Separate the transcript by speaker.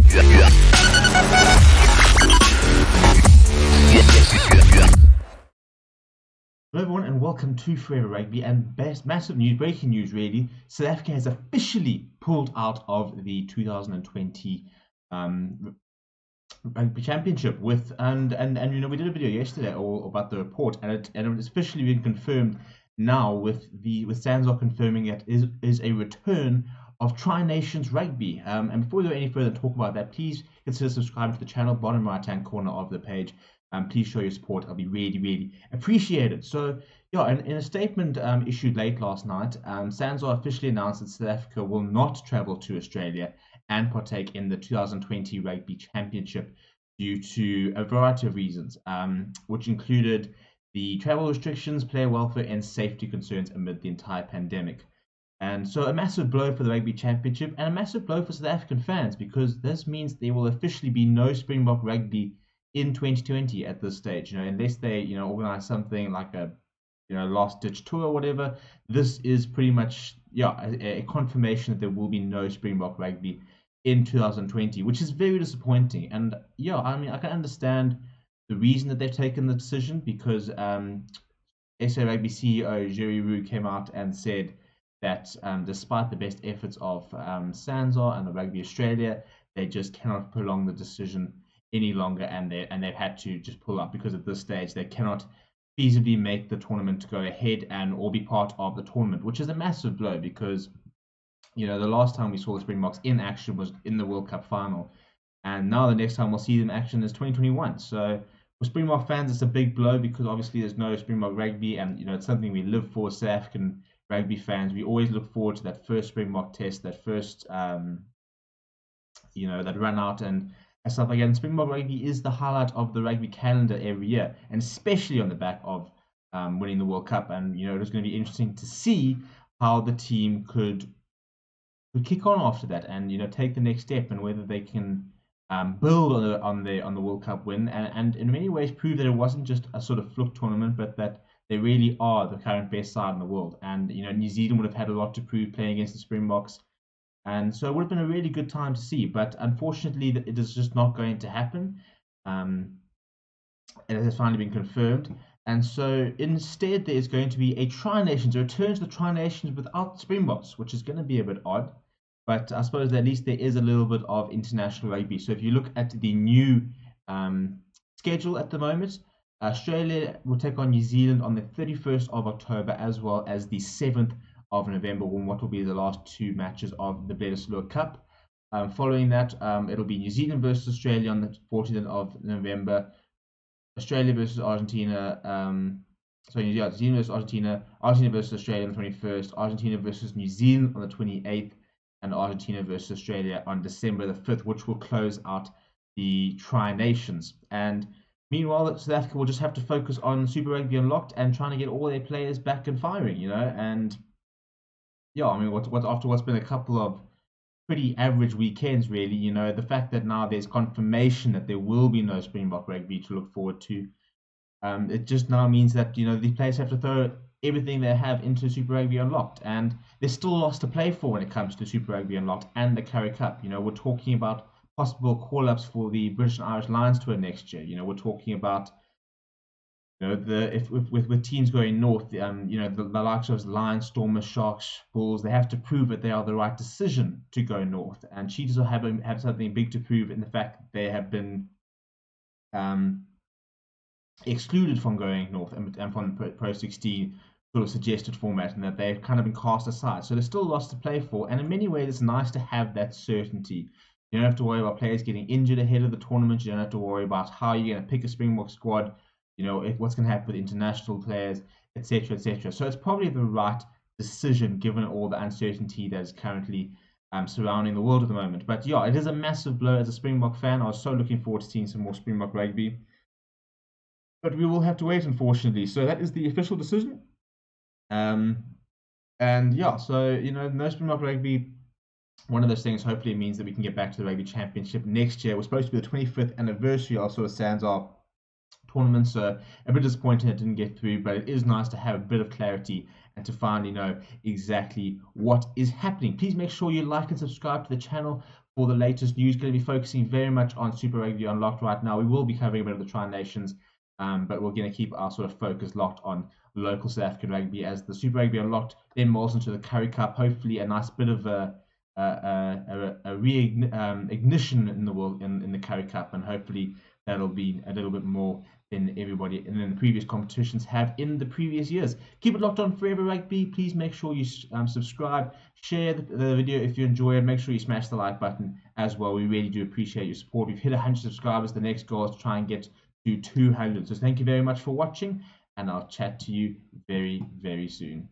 Speaker 1: Hello everyone and welcome to Forever Rugby, and massive news, breaking news really. South Africa has officially pulled out of the 2020 Rugby Championship and you know, we did a video yesterday all about the report, and it's officially been confirmed now with SANZAAR confirming that is a return of Tri-Nations Rugby. And before we go any further and talk about that, please consider subscribing to the channel, bottom right hand corner of the page. Please show your support. I'll be really appreciated. So yeah, in a statement issued late last night, SANZAAR officially announced that South Africa will not travel to Australia and partake in the 2020 Rugby Championship due to a variety of reasons, which included the travel restrictions, player welfare, and safety concerns amid the entire pandemic. And so a massive blow for the Rugby Championship and a massive blow for South African fans, because this means there will officially be no Springbok Rugby in 2020 at this stage, you know, unless they, you know, organize something like a, you know, last ditch tour or whatever. This is pretty much, yeah, a confirmation that there will be no Springbok Rugby in 2020, which is very disappointing. And yeah, I mean, I can understand the reason that they've taken the decision, because SA Rugby CEO Jerry Roux came out and said that despite the best efforts of SANZAAR and the Rugby Australia, they just cannot prolong the decision any longer, and they've had to just pull up, because at this stage they cannot feasibly make the tournament go ahead and or be part of the tournament, which is a massive blow, because, you know, the last time we saw the Springboks in action was in the World Cup final, and now the next time we'll see them in action is 2021. So for Springbok fans, it's a big blow, because obviously there's no Springbok Rugby, and you know, it's something we live for. South African rugby fans, we always look forward to that first Springbok test, that first you know, that run out and stuff like that. And Springbok Rugby is the highlight of the rugby calendar every year, and especially on the back of winning the World Cup. And you know, it was going to be interesting to see how the team could kick on after that, and you know, take the next step, and whether they can build on the World Cup win, and in many ways prove that it wasn't just a sort of fluke tournament, but that they really are the current best side in the world. And you know, New Zealand would have had a lot to prove playing against the Springboks. And so it would have been a really good time to see, but unfortunately, it is just not going to happen. It has finally been confirmed, and so instead there is going to be a Tri-Nations, a return to the Tri-Nations without Springboks, which is going to be a bit odd. But I suppose at least there is a little bit of international rugby. So if you look at the new schedule at the moment, Australia will take on New Zealand on the 31st of October, as well as the 7th of November, when what will be the last two matches of the Bledisloe Cup. Following that, it'll be New Zealand versus Australia on the 14th of November, Australia versus Argentina, New Zealand versus Argentina, Argentina versus Australia on the 21st, Argentina versus New Zealand on the 28th, and Argentina versus Australia on December the 5th, which will close out the Tri-Nations. And meanwhile, South Africa will just have to focus on Super Rugby Unlocked and trying to get all their players back and firing, you know. And yeah, I mean, after what's been a couple of pretty average weekends, really, you know, the fact that now there's confirmation that there will be no Springbok Rugby to look forward to, it just now means that, you know, these players have to throw everything they have into Super Rugby Unlocked, and there's still lots to play for when it comes to Super Rugby Unlocked and the Currie Cup. You know, we're talking about possible call-ups for the British and Irish Lions tour next year. You know, we're talking about, you know, with teams going north, you know, the likes of Lions, Stormers, Sharks, Bulls, they have to prove that they are the right decision to go north. And Cheetahs will have something big to prove in the fact that they have been excluded from going north and from the Pro 16 sort of suggested format, and that they've kind of been cast aside. So there's still lots to play for, and in many ways it's nice to have that certainty. You don't have to worry about players getting injured ahead of the tournament. You don't have to worry about how you're going to pick a Springbok squad, you know, what's going to happen with international players, etc., etc. So it's probably the right decision given all the uncertainty that is currently surrounding the world at the moment. But yeah, it is a massive blow as a Springbok fan. I was so looking forward to seeing some more Springbok Rugby, but we will have to wait, unfortunately. So that is the official decision. And yeah, so, you know, no Springbok Rugby. One of those things hopefully means that we can get back to the Rugby Championship next year. We're supposed to be the 25th anniversary of sort of SANZAAR tournament, so a bit disappointing it didn't get through, but it is nice to have a bit of clarity and to finally know exactly what is happening. Please make sure you like and subscribe to the channel for the latest news. Going to be focusing very much on Super Rugby Unlocked right now. We will be covering a bit of the Tri-Nations, but we're going to keep our sort of focus locked on local South African rugby as the Super Rugby Unlocked then molds into the Currie Cup. Hopefully, a nice bit of a ignition in the world in the Currie Cup, and hopefully that'll be a little bit more than everybody and then the previous competitions have in the previous years. Keep it locked on Forever Rugby. Please make sure you subscribe, share the video if you enjoy it. Make sure you smash the like button as well. We really do appreciate your support. We've hit 100 subscribers. The next goal is to try and get to 200. So thank you very much for watching, and I'll chat to you very, very soon.